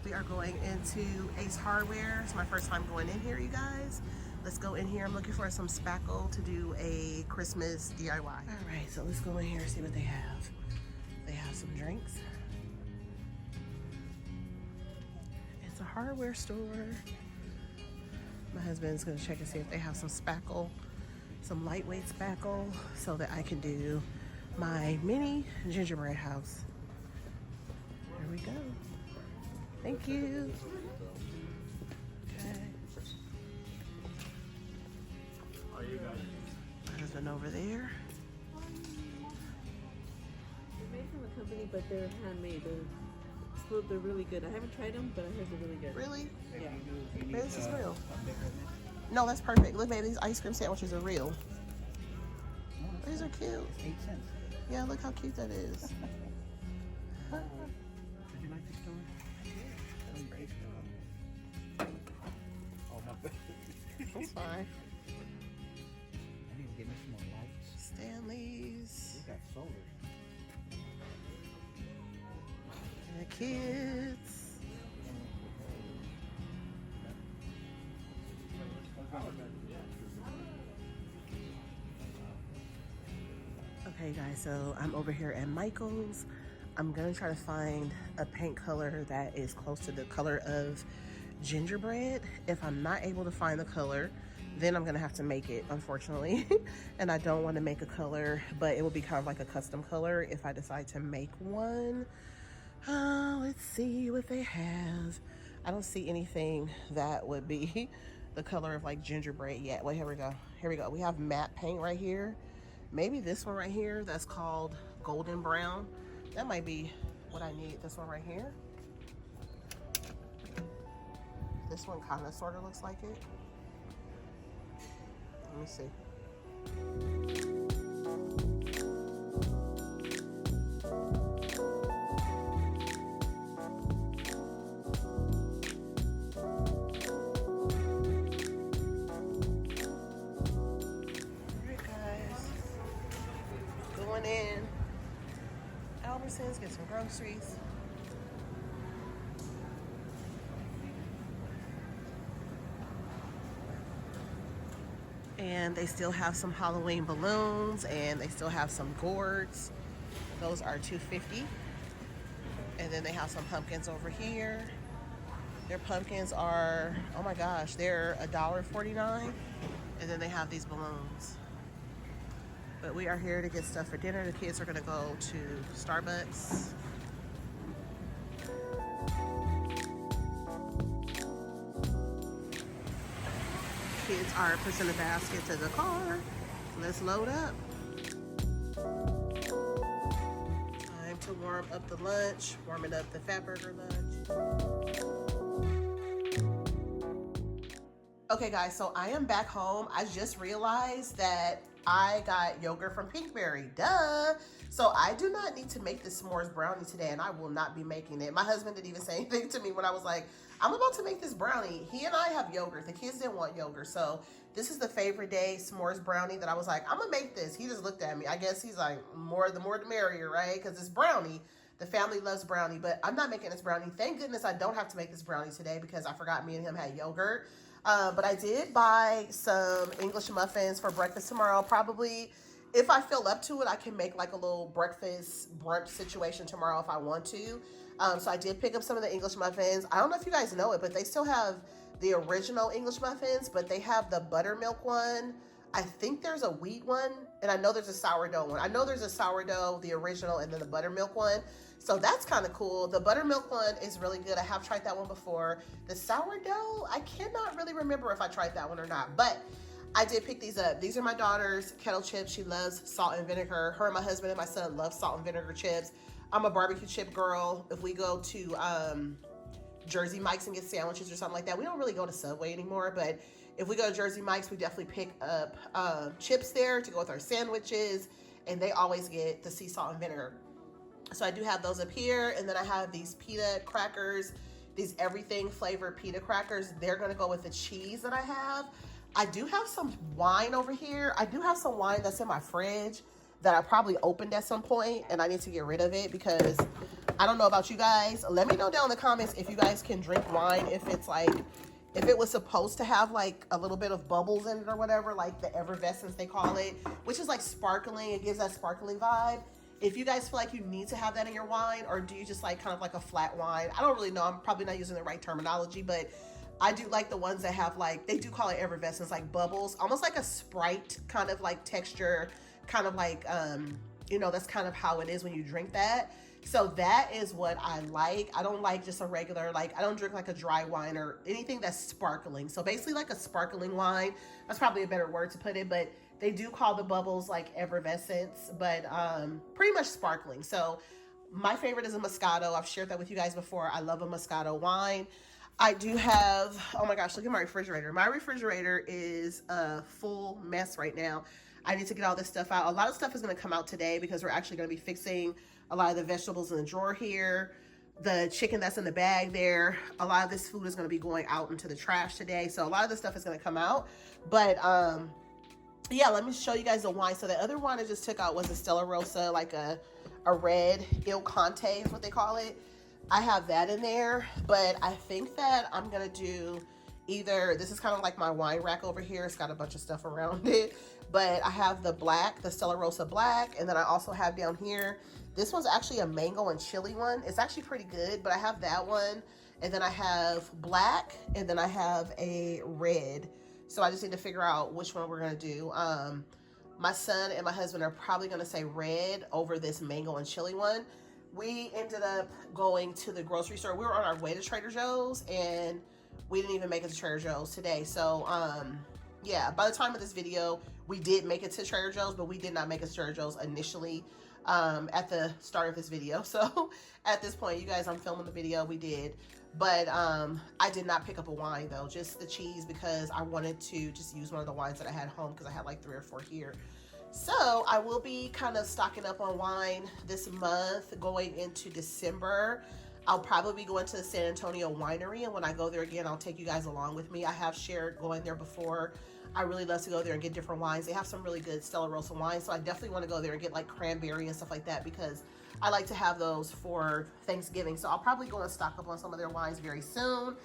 We are going into Ace Hardware. It's my first time going in here, you guys. Let's go in here. I'm looking for some spackle to do a Christmas DIY. All right, so let's go in here and see what they have. They have some drinks. It's a hardware store. My husband's gonna check and see if they have some spackle, some lightweight spackle, so that I can do my mini gingerbread house. Here we go. Thank you. Okay. My husband over there. They're made from a company, but they're handmade. They're really good. I haven't tried them, but I heard they're really good. Really? Yeah. Maybe this is real. No, that's perfect. Look, baby, these ice cream sandwiches are real. These are cute. 8 cents. Yeah, look how cute that is. Did you like this story? That's great. Oh my god. That's fine. I need to get me some more lights. Stanley's. They got solar. And the kids. Okay guys, so I'm over here at Michael's. I'm gonna try to find a paint color that is close to the color of gingerbread. If I'm not able to find the color, then I'm gonna have to make it, unfortunately. And I don't wanna make a color, but it will be kind of like a custom color if I decide to make one. Let's see what they have. I don't see anything that would be the color of like gingerbread yet. Wait, here we go. Here we go. We have matte paint right here. Maybe this one right here that's called golden brown. That might be what I need. This one right here. This one kind of sort of looks like it. Let me see. In Albertsons, get some groceries. And they still have some Halloween balloons, and they still have some gourds. Those are $2.50. And then they have some pumpkins over here. Their pumpkins are, oh my gosh, they're $1.49. And then they have these balloons. But we are here to get stuff for dinner. The kids are gonna go to Starbucks. Kids are pushing the basket to the car. Let's load up. Time to warm up the lunch, warming up the Fatburger lunch. Okay guys, so I am back home. I just realized that I got yogurt from Pinkberry, duh. So I do not need to make this s'mores brownie today, and I will not be making it. My husband didn't even say anything to me when I was like, I'm about to make this brownie. He and I have yogurt. The kids didn't want yogurt. So this is the favorite day s'mores brownie that I was like, I'm gonna make this. He just looked at me. I guess he's like, the more the merrier, right? Because it's brownie. The family loves brownie, but I'm not making this brownie. Thank goodness I don't have to make this brownie today because I forgot me and him had yogurt. But I did buy some English muffins for breakfast tomorrow. Probably, if I feel up to it, I can make like a little breakfast brunch situation tomorrow if I want to. So I did pick up some of the English muffins. I don't know if you guys know it, but they still have the original English muffins, but they have the buttermilk one. I think there's a wheat one, and I know there's a sourdough one. I know there's a sourdough, the original, and then the buttermilk one. So that's kind of cool. The buttermilk one is really good. I have tried that one before. The sourdough, I cannot really remember if I tried that one or not, but I did pick these up. These are my daughter's kettle chips. She loves salt and vinegar. Her and my husband and my son love salt and vinegar chips. I'm a barbecue chip girl. If we go to Jersey Mike's and get sandwiches or something like that, we don't really go to Subway anymore, but if we go to Jersey Mike's, we definitely pick up chips there to go with our sandwiches, and they always get the sea salt and vinegar. So I do have those up here, and then I have these pita crackers, these everything flavored pita crackers. They're gonna go with the cheese that I have. I do have some wine over here. I do have some wine that's in my fridge that I probably opened at some point, and I need to get rid of it because I don't know about you guys. Let me know down in the comments if you guys can drink wine, if it's like, if it was supposed to have like a little bit of bubbles in it or whatever, like the effervescence they call it, which is like sparkling. It gives that sparkling vibe. If you guys feel like you need to have that in your wine, or do you just like kind of like a flat wine? I don't really know. I'm probably not using the right terminology, but I do like the ones that have like, they do call it effervescence, like bubbles, almost like a Sprite kind of like texture, kind of like, you know, that's kind of how it is when you drink that. So that is what I like. I don't like just a regular, like, I don't drink like a dry wine or anything that's sparkling. So basically like a sparkling wine, that's probably a better word to put it, but they do call the bubbles like effervescence, but pretty much sparkling. So my favorite is a Moscato. I've shared that with you guys before. I love a Moscato wine. I do have, oh my gosh, look at my refrigerator. My refrigerator is a full mess right now. I need to get all this stuff out. A lot of stuff is going to come out today because we're actually going to be fixing a lot of the vegetables in the drawer here, the chicken that's in the bag there. A lot of this food is going to be going out into the trash today. So a lot of this stuff is going to come out. But yeah, let me show you guys the wine. So the other wine I just took out was a Stella Rosa, like a red Il Conte is what they call it. I have that in there, but I think that I'm going to do either, this is kind of like my wine rack over here. It's got a bunch of stuff around it, but I have the black, the Stella Rosa black. And then I also have down here, this one's actually a mango and chili one. It's actually pretty good, but I have that one. And then I have black, and then I have a red. So I just need to figure out which one we're going to do. My son and my husband are probably going to say red over this mango and chili one. We ended up going to the grocery store. We were on our way to Trader Joe's, and we didn't even make it to Trader Joe's today. So, yeah, by the time of this video, we did make it to Trader Joe's, but we did not make it to Trader Joe's initially at the start of this video. So at this point, you guys, I'm filming the video. We did. But I did not pick up a wine, though, just the cheese, because I wanted to just use one of the wines that I had home, because I had like 3 or 4 here. So I will be kind of stocking up on wine this month going into December. I'll probably be going to the San Antonio winery, and when I go there again, I'll take you guys along with me. I have shared going there before. I really love to go there and get different wines. They have some really good Stella Rosa wines, so I definitely want to go there and get like cranberry and stuff like that, because I like to have those for Thanksgiving. So I'll probably go and stock up on some of their wines very soon.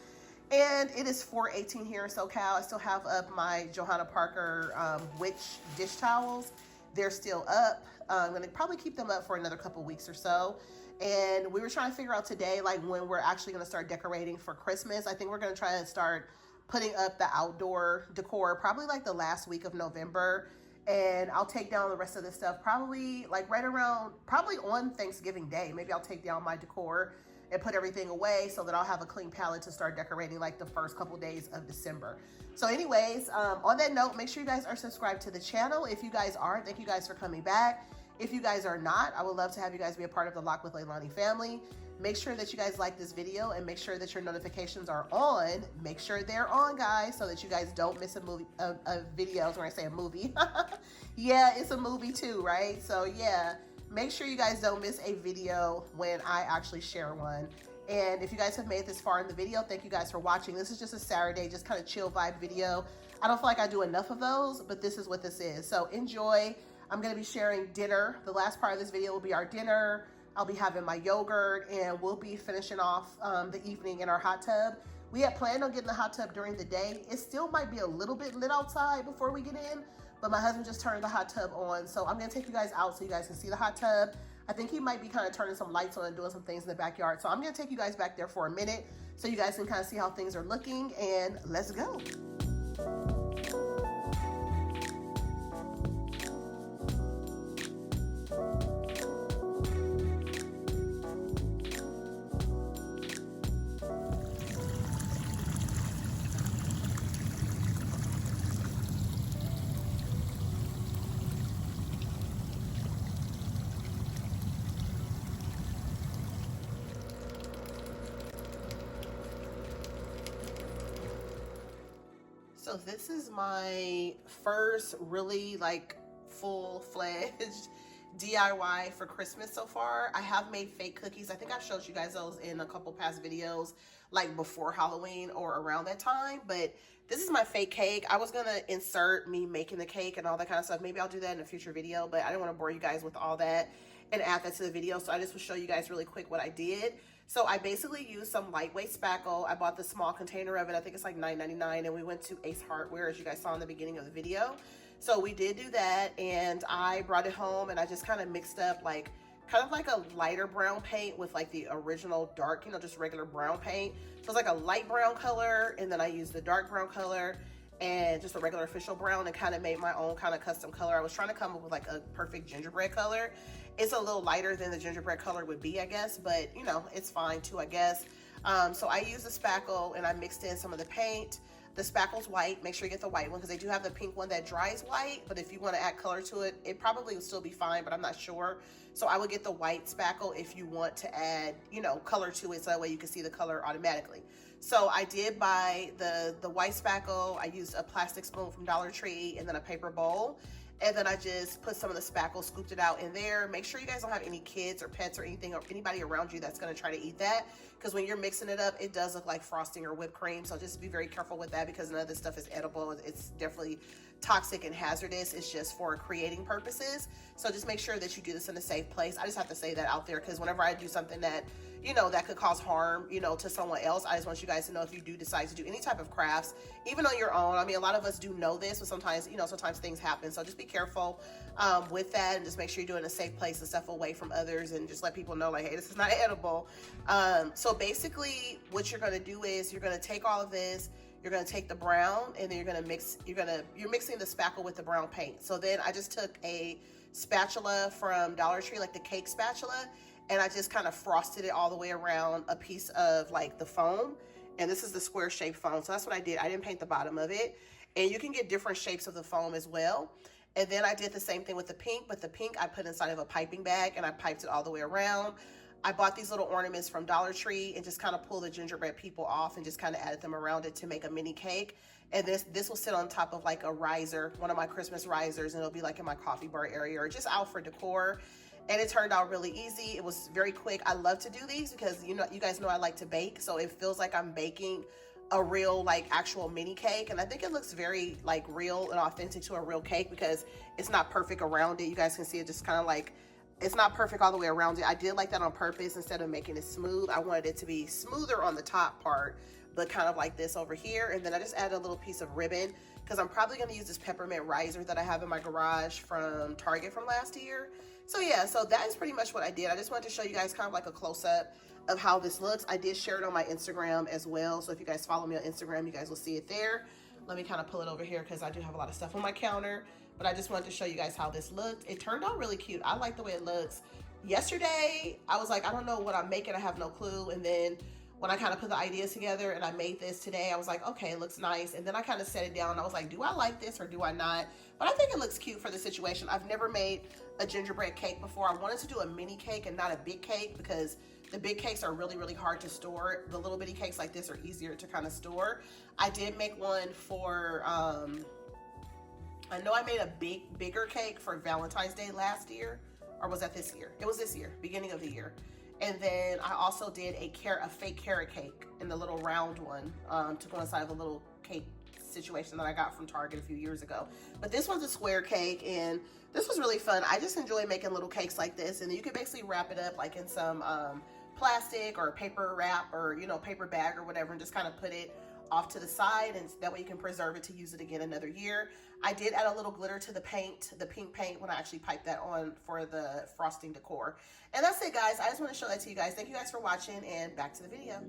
And it is 4:18 here in SoCal. I still have up my Johanna Parker witch dish towels. They're still up. I'm going to probably keep them up for another couple weeks or so. And we were trying to figure out today, like, when we're actually going to start decorating for Christmas. I think we're going to try to start putting up the outdoor decor probably like the last week of November. And I'll take down the rest of this stuff probably like right around, probably on Thanksgiving Day. Maybe I'll take down my decor and put everything away so that I'll have a clean palette to start decorating like the first couple days of December. So anyways, on that note, make sure you guys are subscribed to the channel. If you guys are, thank you guys for coming back. If you guys are not, I would love to have you guys be a part of the Lock with Leilani family. Make sure that you guys like this video, and make sure that your notifications are on. Make sure they're on, guys, so that you guys don't miss a movie, videos when I say a movie. Yeah, it's a movie too, right? So yeah, make sure you guys don't miss a video when I actually share one. And if you guys have made it this far in the video, thank you guys for watching. This is just a Saturday, just kind of chill vibe video. I don't feel like I do enough of those, but this is what this is. So enjoy. I'm going to be sharing dinner. The last part of this video will be our dinner. I'll be having my yogurt, and we'll be finishing off the evening in our hot tub. We had planned on getting the hot tub during the day. It still might be a little bit lit outside before we get in, but my husband just turned the hot tub on. So I'm going to take you guys out so you guys can see the hot tub. I think he might be kind of turning some lights on and doing some things in the backyard. So I'm going to take you guys back there for a minute so you guys can kind of see how things are looking, and let's go. So this is my first really like full-fledged DIY for Christmas so far. I have made fake cookies. I think I showed you guys those in a couple past videos, like before Halloween or around that time. But this is my fake cake. I was gonna insert me making the cake and all that kind of stuff. Maybe I'll do that in a future video, but I didn't want to bore you guys with all that. and add that to the video. So I just will show you guys really quick what I did. So I basically used some lightweight spackle. I bought the small container of it. I think it's like $9.99, and we went to Ace Hardware, as you guys saw in the beginning of the video. So we did do that, and I brought it home, and I just kind of mixed up like kind of like a lighter brown paint with like the original dark, you know, just regular brown paint. So it's like a light brown color, and then I used the dark brown color and just a regular official brown, and kind of made my own kind of custom color. I was trying to come up with like a perfect gingerbread color. It's a little lighter than the gingerbread color would be, I guess, but you know, it's fine too, I guess. So I used the spackle and I mixed in some of the paint. The spackle's white. Make sure you get the white one because they do have the pink one that dries white, but if you want to add color to it, it probably would still be fine, but I'm not sure. So I would get the white spackle if you want to add, you know, color to it, so that way you can see the color automatically. So I did buy the white spackle. I used a plastic spoon from Dollar Tree and then a paper bowl. And then I just put some of the spackle, scooped it out in there. Make sure you guys don't have any kids or pets or anything or anybody around you that's gonna try to eat that. Because when you're mixing it up, it does look like frosting or whipped cream. So just be very careful with that because none of this stuff is edible. It's definitely toxic and hazardous. It's just for creating purposes. So just make sure that you do this in a safe place. I just have to say that out there because whenever I do something that, you know, that could cause harm, you know, to someone else, I just want you guys to know if you do decide to do any type of crafts, even on your own. I mean, a lot of us do know this, but sometimes, you know, sometimes things happen. So just be careful with that, and just make sure you do it in a safe place and stuff away from others, and just let people know like, hey, this is not edible. So basically what you're going to do is you're going to take all of this, you're going to take the brown, and then you're mixing the spackle with the brown paint. So then I just took a spatula from Dollar Tree, like the cake spatula, and I just kind of frosted it all the way around a piece of like the foam. And this is the square shaped foam. So that's what I did. I didn't paint the bottom of it. And you can get different shapes of the foam as well. And then I did the same thing with the pink, but the pink I put inside of a piping bag and I piped it all the way around. I bought these little ornaments from Dollar Tree and just kind of pulled the gingerbread people off and just kind of added them around it to make a mini cake. And this will sit on top of like a riser, one of my Christmas risers, and it'll be like in my coffee bar area or just out for decor. And it turned out really easy. It was very quick. I love to do these because, you know, you guys know I like to bake. So it feels like I'm baking a real like actual mini cake. And I think it looks very like real and authentic to a real cake because it's not perfect around it. You guys can see it just kind of like, it's not perfect all the way around it. I did like that on purpose. Instead of making it smooth, I wanted it to be smoother on the top part, but kind of like this over here. And then I just added a little piece of ribbon because I'm probably going to use this peppermint riser that I have in my garage from Target from last year. So yeah, so that is pretty much what I did. I just wanted to show you guys kind of like a close-up of how this looks. I did share it on my Instagram as well. So if you guys follow me on Instagram, you guys will see it there. Let me kind of pull it over here because I do have a lot of stuff on my counter. But I just wanted to show you guys how this looked. It turned out really cute. I like the way it looks. Yesterday, I was like, I don't know what I'm making. I have no clue. And then when I kind of put the ideas together and I made this today, I was like, okay, it looks nice. And then I kind of set it down. I was like, do I like this or do I not? But I think it looks cute for the situation. I've never made a gingerbread cake before. I wanted to do a mini cake and not a big cake because the big cakes are really, really hard to store. The little bitty cakes like this are easier to kind of store. I did make one for, I know I made a bigger cake for Valentine's Day last year, or was that this year? It was this year, beginning of the year. And then I also did a fake carrot cake in the little round one to go inside of a little cake situation that I got from Target a few years ago. But this one's a square cake, and this was really fun. I just enjoy making little cakes like this, and you can basically wrap it up like in some plastic or paper wrap or, you know, paper bag or whatever, and just kind of put it off to the side, and that way you can preserve it to use it again another year. I did add a little glitter to the paint, the pink paint, when I actually piped that on for the frosting decor. And that's it, guys. I just want to show that to you guys. Thank you guys for watching, and back to the video.